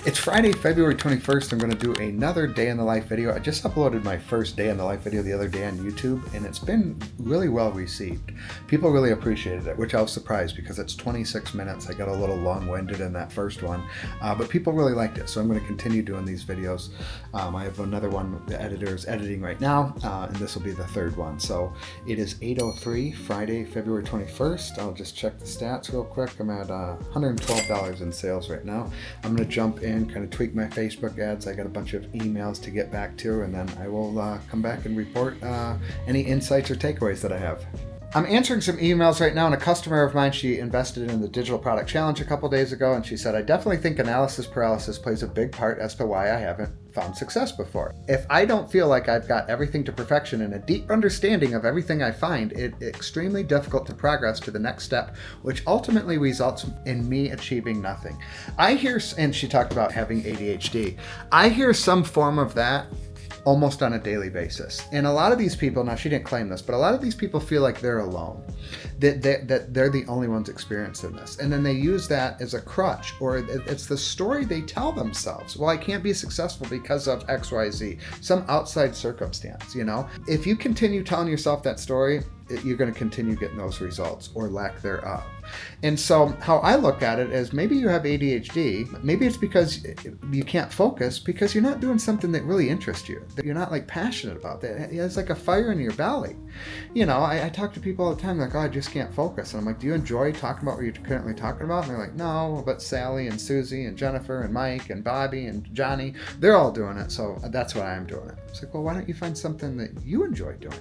It's Friday, February 21st. I'm going to do another day in the life video. I just uploaded my first day in the life video the other day on YouTube, and it's been really well received. People really appreciated it, which I was surprised because it's 26 minutes. I got a little long-winded in that first one, but people really liked it. So I'm going to continue doing these videos. I have another one the editor is editing right now, and this will be the third one. So it is 8:03, Friday, February 21st. I'll just check the stats real quick. I'm at $112 in sales right now. I'm going to jump in, kind of tweak my Facebook ads. I got a bunch of emails to get back to, and then I will come back and report any insights or takeaways that I have. I'm answering some emails right now, and a customer of mine, she invested in the digital product challenge a couple days ago, and she said, I definitely think analysis paralysis plays a big part as to why I haven't found success before. If I don't feel like I've got everything to perfection and a deep understanding of everything I find, it's extremely difficult to progress to the next step, which ultimately results in me achieving nothing. I hear, and she talked about having ADHD, I hear some form of that almost on a daily basis. And a lot of these people, now she didn't claim this, but a lot of these people feel like they're alone, that they're the only ones experiencing this. And then they use that as a crutch, or it's the story they tell themselves. Well, I can't be successful because of XYZ, some outside circumstance, you know? If you continue telling yourself that story, you're going to continue getting those results or lack thereof. And so how I look at it is maybe you have ADHD, maybe it's because you can't focus because you're not doing something that really interests you, that you're not like passionate about that. It's like a fire in your belly. You know, I talk to people all the time like, oh, I just can't focus. And I'm like, do you enjoy talking about what you're currently talking about? And they're like, no, but Sally and Susie and Jennifer and Mike and Bobby and Johnny, they're all doing it. So that's why I'm doing it. It's like, well, why don't you find something that you enjoy doing?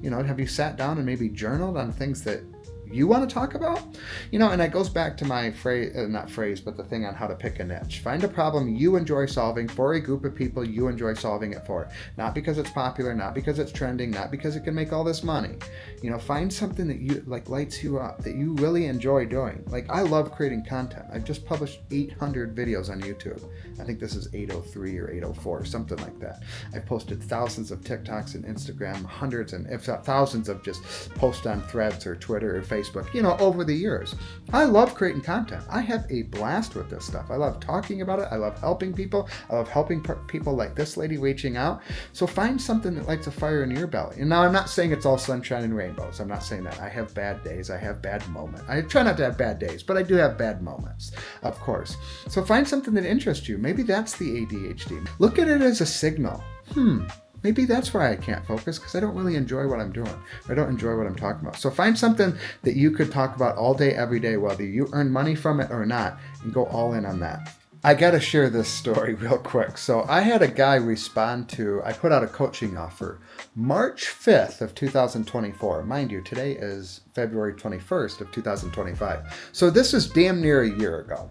You know, have you sat down and maybe journaled on things that you want to talk about? You know, and it goes back to my phrase, but the thing on how to pick a niche. Find a problem you enjoy solving for a group of people you enjoy solving it for. Not because it's popular, not because it's trending, not because it can make all this money. You know, find something that you like lights you up, that you really enjoy doing. Like, I love creating content. I've just published 800 videos on YouTube. I think this is 803 or 804, something like that. I've posted thousands of TikToks and Instagram, hundreds and if not thousands of just posts on Threads or Twitter or Facebook, you know, over the years. I love creating content. I have a blast with this stuff. I love talking about it. I love helping people. I love helping people like this lady reaching out. So find something that lights a fire in your belly. And now I'm not saying it's all sunshine and rainbows. I'm not saying that. I have bad days. I have bad moments. I try not to have bad days, but I do have bad moments, of course. So find something that interests you. Maybe that's the ADHD. Look at it as a signal. Maybe that's why I can't focus, because I don't really enjoy what I'm doing. I don't enjoy what I'm talking about. So find something that you could talk about all day, every day, whether you earn money from it or not, and go all in on that. I got to share this story real quick. So I had a guy respond to, I put out a coaching offer March 5th of 2024. Mind you, today is February 21st of 2025. So this is damn near a year ago.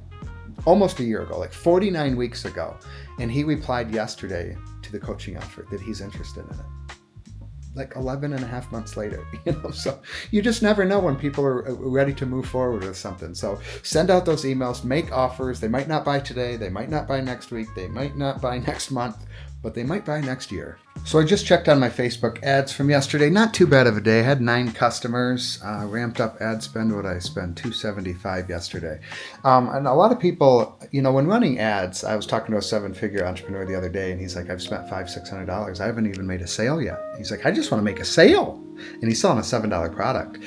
Almost a year ago, like 49 weeks ago. And he replied yesterday to the coaching offer that he's interested in it. Like 11 and a half months later, you know, so you just never know when people are ready to move forward with something. So send out those emails, make offers. They might not buy today. They might not buy next week. They might not buy next month, but they might buy next year. So I just checked on my Facebook ads from yesterday. Not too bad of a day. I had 9 customers, ramped up ad spend. What I spend? $275 yesterday. And a lot of people, you know, when running ads, I was talking to a 7-figure entrepreneur the other day, and he's like, I've spent $500-600. I haven't even made a sale yet. He's like, I just want to make a sale. And he's selling a $7 product.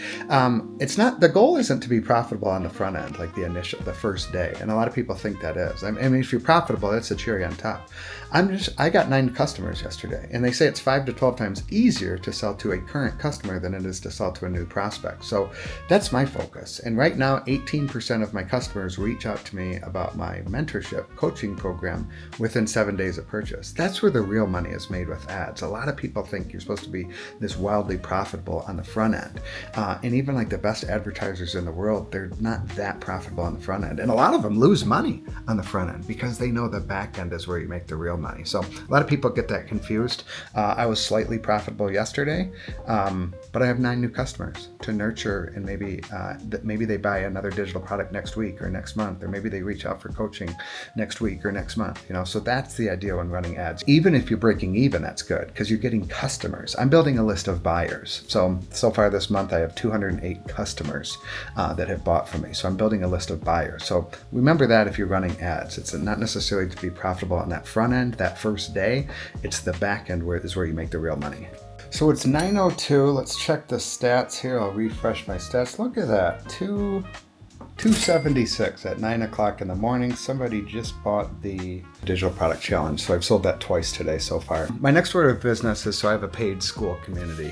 It's not, the goal isn't to be profitable on the front end, like the first day. And a lot of people think that is. I mean, if you're profitable, that's a cherry on top. I got 9 customers yesterday, and they say it's 5 to 12 times easier to sell to a current customer than it is to sell to a new prospect. So that's my focus. And right now, 18% of my customers reach out to me about my mentorship coaching program within 7 days of purchase. That's where the real money is made with ads. A lot of people think you're supposed to be this wildly profitable on the front end. And even like the best advertisers in the world, they're not that profitable on the front end. And a lot of them lose money on the front end because they know the back end is where you make the real money. So a lot of people get that confused. I was slightly profitable yesterday, but I have 9 new customers to nurture, and maybe they buy another digital product next week or next month, or maybe they reach out for coaching next week or next month. You know, so that's the idea when running ads. Even if you're breaking even, that's good because you're getting customers. I'm building a list of buyers. use. So far this month, I have 208 customers that have bought from me. So I'm building a list of buyers. So remember that if you're running ads, it's not necessarily to be profitable on that front end, that first day. It's the back end where you make the real money. So it's 9:02. Let's check the stats here. I'll refresh my stats. Look at that. 276 at 9 o'clock in the morning. Somebody just bought the digital product challenge. So I've sold that twice today so far. My next order of business is, so I have a paid school community.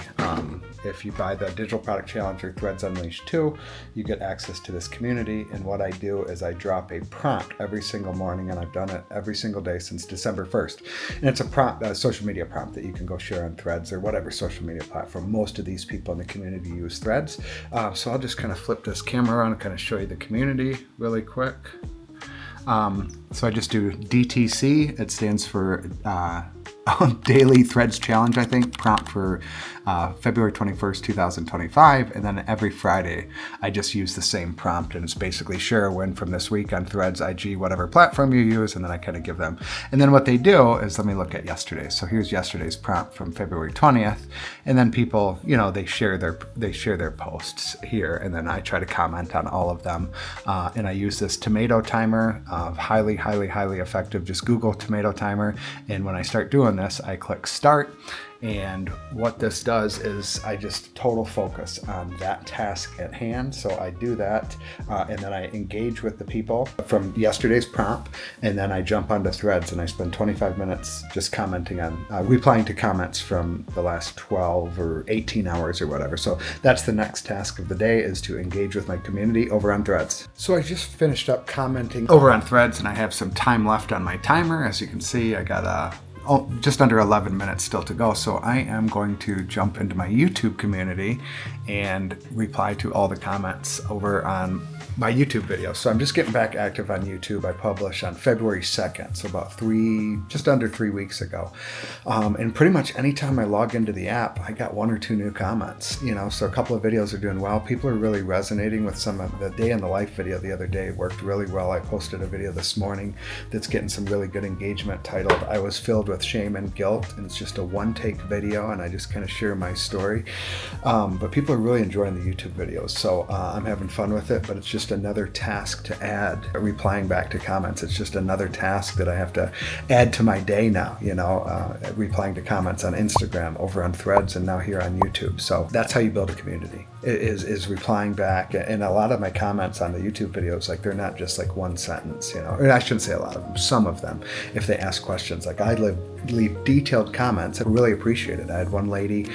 If you buy the digital product challenge or Threads Unleashed 2, you get access to this community. And what I do is I drop a prompt every single morning, and I've done it every single day since December 1st. And it's a prompt, a social media prompt that you can go share on Threads or whatever social media platform. Most of these people in the community use Threads. So I'll just kind of flip this camera around and kind of show you the community really quick. So I just do DTC. It stands for Daily Threads Challenge, I think, prompt for February 21st, 2025. And then every Friday, I just use the same prompt, and it's basically share a win from this week on Threads, IG, whatever platform you use, and then I kind of give them. And then what they do is, let me look at yesterday's. So here's yesterday's prompt from February 20th. And then people, they share their posts here, and then I try to comment on all of them. And I use this tomato timer, highly effective. Just Google tomato timer. And when I start doing this, I click start. And what this does is I just total focus on that task at hand. So I do that, and then I engage with the people from yesterday's prompt, and then I jump onto Threads and I spend 25 minutes just commenting on, replying to comments from the last 12 or 18 hours or whatever. So that's the next task of the day, is to engage with my community over on Threads. So I just finished up commenting over on Threads, and I have some time left on my timer. As you can see, I got just under 11 minutes still to go. So I am going to jump into my YouTube community and reply to all the comments over on my YouTube videos. So I'm just getting back active on YouTube. I published on February 2nd, so about just under 3 weeks ago. And pretty much anytime I log into the app, I got 1 or 2 new comments, so a couple of videos are doing well. People are really resonating with some of the day in the life video the other day. Worked really well. I posted a video this morning that's getting some really good engagement titled "I Was Filled with Shame and Guilt," and it's just a one-take video, and I just kind of share my story. But people are really enjoying the YouTube videos, so I'm having fun with it. But it's just another task to add, replying back to comments. It's just another task that I have to add to my day now, replying to comments on Instagram, over on Threads, and now here on YouTube. So that's how you build a community, is replying back. And a lot of my comments on the YouTube videos, they're not just one sentence, or I shouldn't say a lot of them, some of them, if they ask questions, I leave detailed comments. I really appreciate it. I had one lady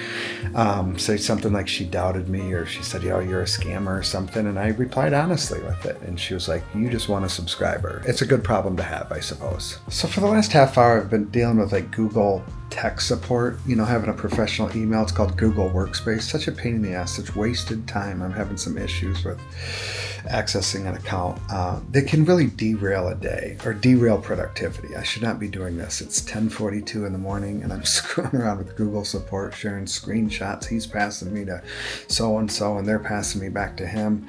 say something like she doubted me, or she said, you're a scammer or something, and I replied honestly with it, and she was like, you just want a subscriber. It's a good problem to have, I suppose. So for the last half hour, I've been dealing with Google tech support, having a professional email. It's called Google Workspace. Such a pain in the ass, such wasted time. I'm having some issues with accessing an account that can really derail a day or derail productivity. I should not be doing this. It's 10:42 in the morning and I'm screwing around with Google support, sharing screenshots. He's passing me to so-and-so and they're passing me back to him.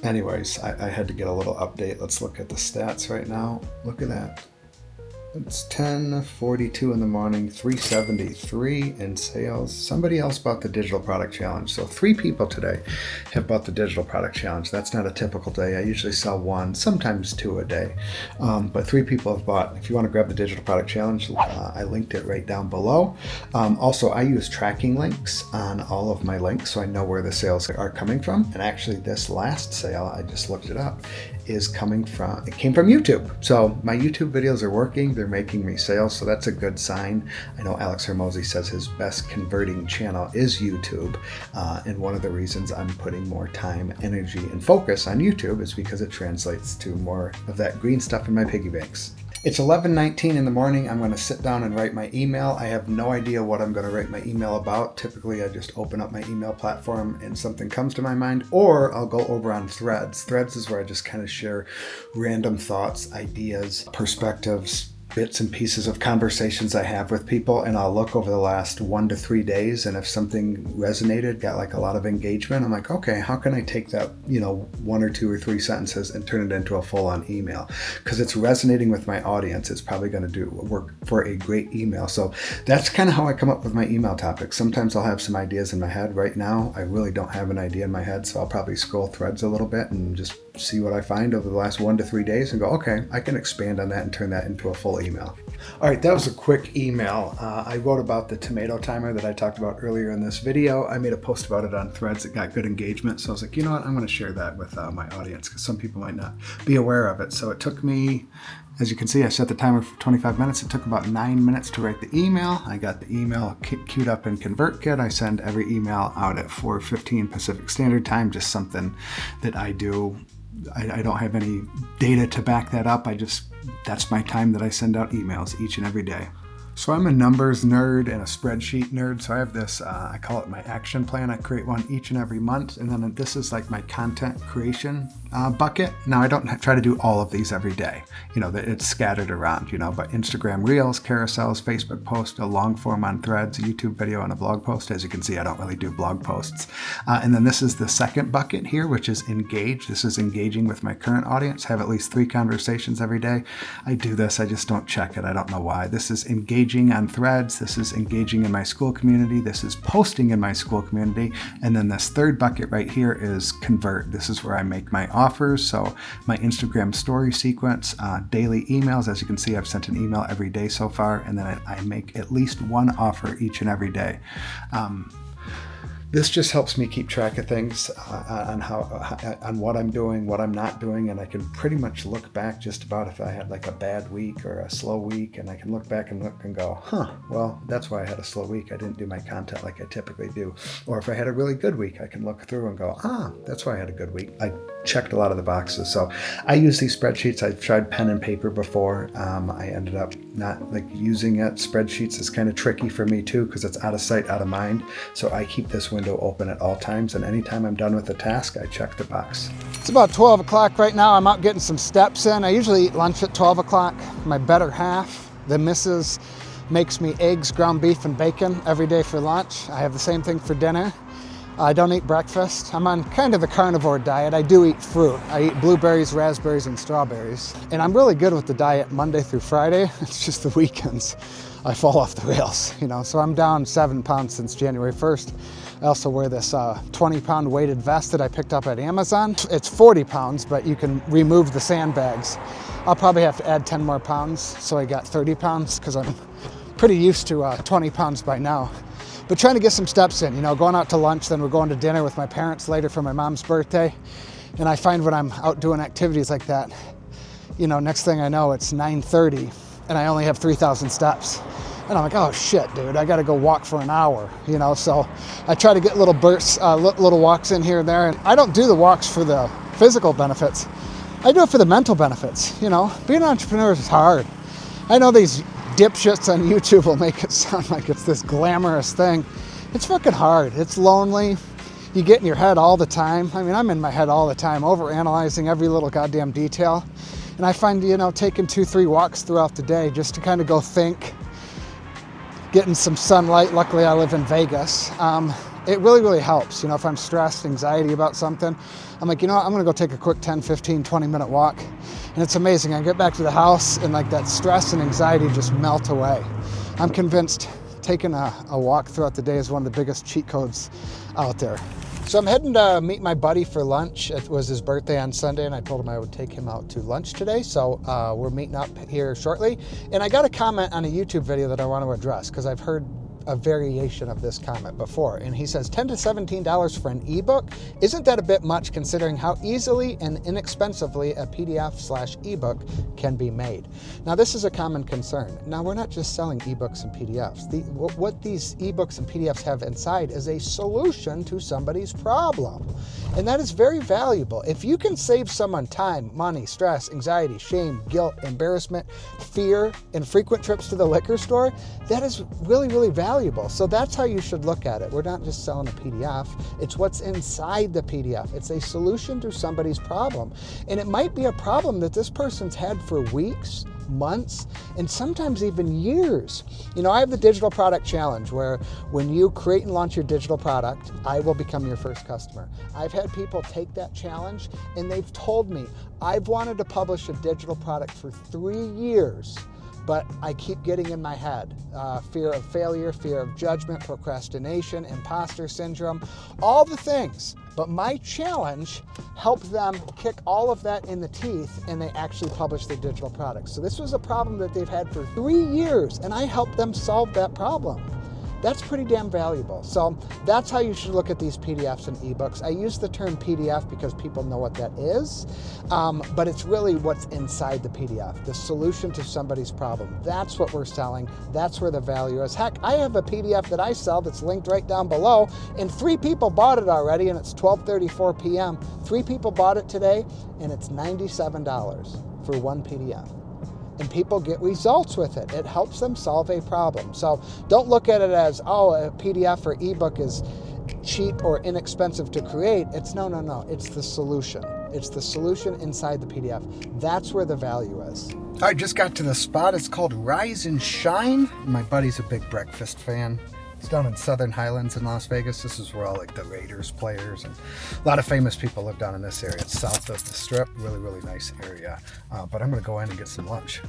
Anyways, I had to get a little update. Let's look at the stats right now. Look at that. It's 10:42 in the morning, 373 in sales. Somebody else bought the digital product challenge. So 3 people today have bought the digital product challenge. That's not a typical day. I usually sell 1, sometimes 2 a day. But 3 people have bought. If you want to grab the digital product challenge, I linked it right down below. Also, I use tracking links on all of my links, so I know where the sales are coming from. And actually, this last sale, I just looked it up, came from YouTube. So my YouTube videos are working. They're making me sales, so that's a good sign. I know Alex Hermosi says his best converting channel is YouTube, and one of the reasons I'm putting more time, energy, and focus on YouTube is because it translates to more of that green stuff in my piggy banks. It's 11:19 in the morning. I'm going to sit down and write my email. I have no idea what I'm going to write my email about. Typically, I just open up my email platform and something comes to my mind, or I'll go over on Threads. Threads is where I just kind of share random thoughts, ideas, perspectives, bits and pieces of conversations I have with people, and I'll look over the last 1 to 3 days, and if something resonated, got like a lot of engagement, I'm like, okay, how can I take that, 1 or 2 or 3 sentences and turn it into a full-on email? Because it's resonating with my audience. It's probably going to work for a great email. So that's kind of how I come up with my email topics. Sometimes I'll have some ideas in my head. Right now, I really don't have an idea in my head, so I'll probably scroll threads a little bit and just see what I find over the last 1 to 3 days and go, okay, I can expand on that and turn that into a full email. All right, that was a quick email. I wrote about the tomato timer that I talked about earlier in this video. I made a post about it on threads that got good engagement. So I was like, you know what, I'm going to share that with my audience because some people might not be aware of it. So it took me, as you can see, I set the timer for 25 minutes. It took about 9 minutes to write the email. I got the email queued up in ConvertKit. I send every email out at 4:15 Pacific Standard Time, just something that I do. I don't have any data to back that up. That's my time that I send out emails each and every day. So I'm a numbers nerd and a spreadsheet nerd. So I have this, I call it my action plan. I create one each and every month. And then this is like my content creation bucket. Now I don't try to do all of these every day. It's scattered around, but Instagram Reels, carousels, Facebook post, a long form on threads, a YouTube video, and a blog post. As you can see, I don't really do blog posts. And then this is the second bucket here, which is engage. This is engaging with my current audience. Have at least 3 conversations every day. I do this. I just don't check it. I don't know why. This is engaging on threads. This is engaging in my school community. This is posting in my school community. And then this third bucket right here is convert. This is where I make my offers. So my Instagram story sequence, daily emails. As you can see, I've sent an email every day so far. And then I make at least 1 offer each and every day. This just helps me keep track of things on what I'm doing, what I'm not doing, and I can pretty much look back just about if I had like a bad week or a slow week, and I can look back and go, well, that's why I had a slow week. I didn't do my content like I typically do. Or if I had a really good week, I can look through and go, that's why I had a good week. I checked a lot of the boxes. So I use these spreadsheets. I've tried pen and paper before. I ended up not like using it. Spreadsheets is kind of tricky for me too because it's out of sight, out of mind. So I keep this window open at all times, and anytime I'm done with a task, I check the box. It's about 12 o'clock right now. I'm out getting some steps in. I usually eat lunch at 12 o'clock. My better half, the missus, makes me eggs, ground beef, and bacon every day for lunch. I have the same thing for dinner. I don't eat breakfast. I'm on kind of the carnivore diet. I do eat fruit. I eat blueberries, raspberries, and strawberries. And I'm really good with the diet Monday through Friday. It's just the weekends I fall off the rails, So I'm down 7 pounds since January 1st. I also wear this 20-pound weighted vest that I picked up at Amazon. It's 40 pounds, but you can remove the sandbags. I'll probably have to add 10 more pounds, so I got 30 pounds because I'm pretty used to 20 pounds by now. But trying to get some steps in, going out to lunch, then we're going to dinner with my parents later for my mom's birthday. And I find when I'm out doing activities like that, next thing I know, it's 9:30 and I only have 3,000 steps. And I'm like, oh shit, dude, I gotta go walk for an hour, So I try to get little bursts, little walks in here and there. And I don't do the walks for the physical benefits. I do it for the mental benefits, Being an entrepreneur is hard. I know these dipshits on YouTube will make it sound like it's this glamorous thing. It's fucking hard. It's lonely. You get in your head all the time. I mean, I'm in my head all the time, overanalyzing every little goddamn detail. And I find, taking 2-3 walks throughout the day just to kind of go think, getting some sunlight. Luckily, I live in Vegas. It really, really helps. If I'm stressed, anxiety about something, I'm like, I'm going to go take a quick 10, 15, 20-minute walk. And it's amazing. I get back to the house and like that stress and anxiety just melt away. I'm convinced taking a walk throughout the day is one of the biggest cheat codes out there. So I'm heading to meet my buddy for lunch. It was his birthday on Sunday, and I told him I would take him out to lunch today. So we're meeting up here shortly. And I got a comment on a YouTube video that I want to address because I've heard a variation of this comment before. And he says, $10 to $17 for an ebook? Isn't that a bit much considering how easily and inexpensively a PDF/ebook can be made? Now, this is a common concern. Now, we're not just selling ebooks and PDFs. What these ebooks and PDFs have inside is a solution to somebody's problem. And that is very valuable. If you can save someone time, money, stress, anxiety, shame, guilt, embarrassment, fear, and frequent trips to the liquor store, that is really, really valuable. valuable. So that's how you should look at it. We're not just selling a PDF. It's what's inside the PDF. It's a solution to somebody's problem. And it might be a problem that this person's had for weeks, months, and sometimes even years. You know, I have the digital product challenge where when you create and launch your digital product, I will become your first customer. I've had people take that challenge and they've told me, I've wanted to publish a digital product for 3 years, but I keep getting in my head. Fear of failure, fear of judgment, procrastination, imposter syndrome, all the things. But my challenge helped them kick all of that in the teeth, and they actually published their digital products. So this was a problem that they've had for 3 years, and I helped them solve that problem. That's pretty damn valuable. So that's how you should look at these PDFs and ebooks. I use the term PDF because people know what that is, but it's really what's inside the PDF, the solution to somebody's problem. That's what we're selling. That's where the value is. Heck, I have a PDF that I sell that's linked right down below, and 3 people bought it already, and it's 12:34 p.m. 3 people bought it today, and it's $97 for one PDF. And people get results with it. It helps them solve a problem. So don't look at it as, oh, a PDF or ebook is cheap or inexpensive to create. It's no. It's the solution. It's the solution inside the PDF. That's where the value is. I just got to the spot. It's called Rise and Shine. My buddy's a big breakfast fan. It's down in Southern Highlands in Las Vegas. This is where all like the Raiders players and a lot of famous people live down in this area. It's south of the Strip. Really, really nice area. But I'm going to go in and get some lunch.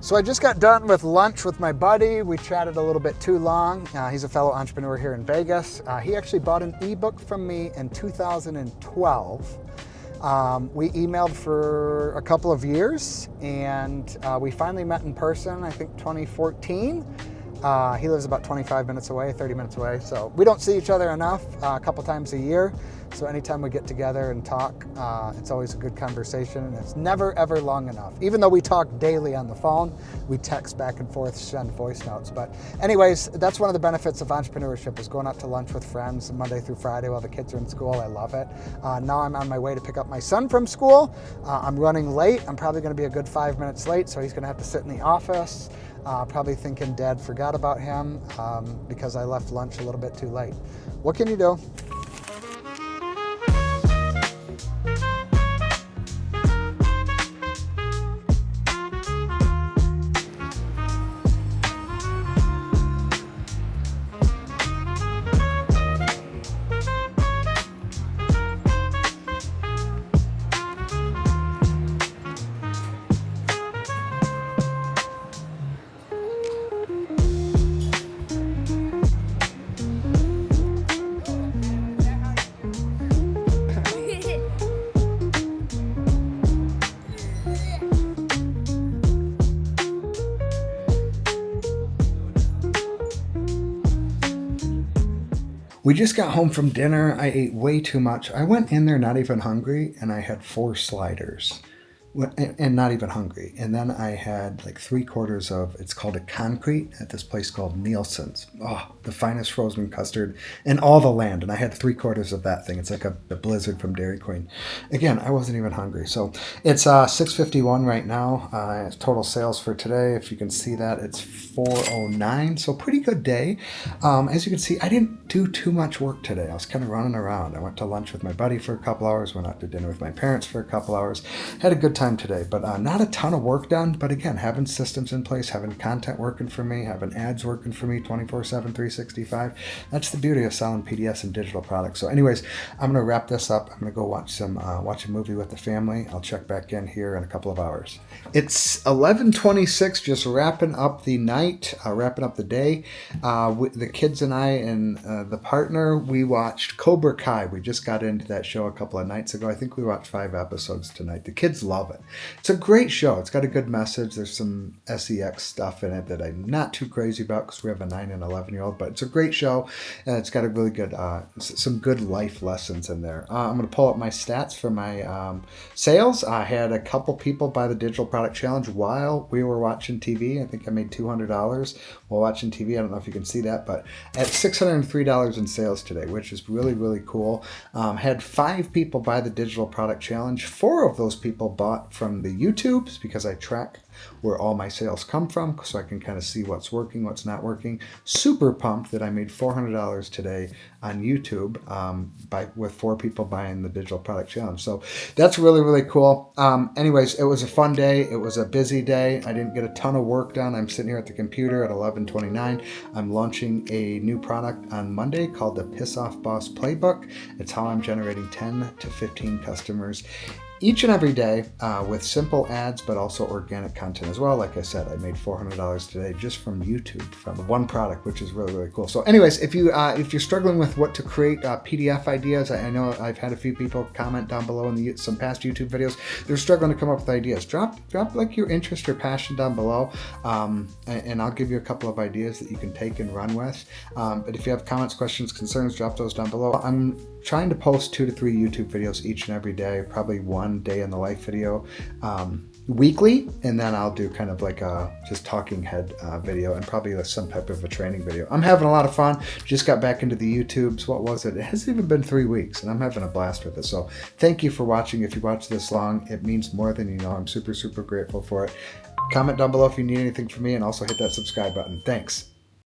So I just got done with lunch with my buddy. We chatted a little bit too long. He's a fellow entrepreneur here in Vegas. He actually bought an ebook from me in 2012. We emailed for a couple of years, and we finally met in person, I think 2014. He lives about 25 minutes away, 30 minutes away. So we don't see each other enough, a couple times a year. So anytime we get together and talk, it's always a good conversation, and it's never, ever long enough. Even though we talk daily on the phone, we text back and forth, send voice notes. But anyways, that's one of the benefits of entrepreneurship, is going out to lunch with friends Monday through Friday while the kids are in school. I love it. Now I'm on my way to pick up my son from school. I'm running late. I'm probably going to be a good 5 minutes late, so he's going to have to sit in the office. Probably thinking Dad forgot about him because I left lunch a little bit too late. What can you do? We just got home from dinner. I ate way too much. I went in there not even hungry, and I had 4 sliders. And not even hungry. And then I had like 3/4 of, it's called a concrete at this place called Nielsen's. Oh, the finest frozen custard in all the land. And I had 3/4 of that thing. It's like a blizzard from Dairy Queen. Again, I wasn't even hungry. So it's $6.51 right now. Total sales for today, if you can see that, it's $409. So pretty good day. As you can see, I didn't do too much work today. I was kind of running around. I went to lunch with my buddy for a couple hours, went out to dinner with my parents for a couple hours. Had a good time today, but not a ton of work done. But again, having systems in place, having content working for me, having ads working for me 24/7, 365. That's the beauty of selling PDFs and digital products. So anyways, I'm going to wrap this up. I'm going to go watch a movie with the family. I'll check back in here in a couple of hours. It's 11:26, just wrapping up the night, wrapping up the day. The kids and I and the partner, we watched Cobra Kai. We just got into that show a couple of nights ago. I think we watched 5 episodes tonight. The kids love it. It's a great show. It's got a good message. There's some sex stuff in it that I'm not too crazy about because we have a 9 and 11-year-old, but it's a great show, and it's got a really good, some good life lessons in there. I'm going to pull up my stats for my sales. I had a couple people buy the Digital Product Challenge while we were watching TV. I think I made $200 while watching TV. I don't know if you can see that, but at $603 in sales today, which is really, really cool. Had 5 people buy the Digital Product Challenge. 4 of those people bought lot from the YouTubes because I track where all my sales come from, so I can kind of see what's working, what's not working. Super pumped that I made $400 today on YouTube with 4 people buying the digital product challenge. So that's really, really cool. Anyways, it was a fun day. It was a busy day. I didn't get a ton of work done. I'm sitting here at the computer at 11:29. I'm launching a new product on Monday called the Piss Off Boss Playbook. It's how I'm generating 10 to 15 customers each and every day with simple ads, but also organic content as well. Like I said, I made $400 today just from YouTube, from one product, which is really, really cool. So anyways, if you're struggling with what to create PDF ideas, I know I've had a few people comment down below in some past YouTube videos. They're struggling to come up with ideas. Drop like your interest or passion down below, and I'll give you a couple of ideas that you can take and run with. But if you have comments, questions, concerns, drop those down below. I'm trying to post 2 to 3 YouTube videos each and every day, probably one day in the life video weekly, and then I'll do kind of like a just talking head video and probably some type of a training video. I'm having a lot of fun. Just got back into the YouTubes. What was it? It hasn't even been 3 weeks, and I'm having a blast with it. So thank you for watching. If you watched this long, it means more than you know. I'm super, super grateful for it. Comment down below if you need anything from me, and also hit that subscribe button. Thanks.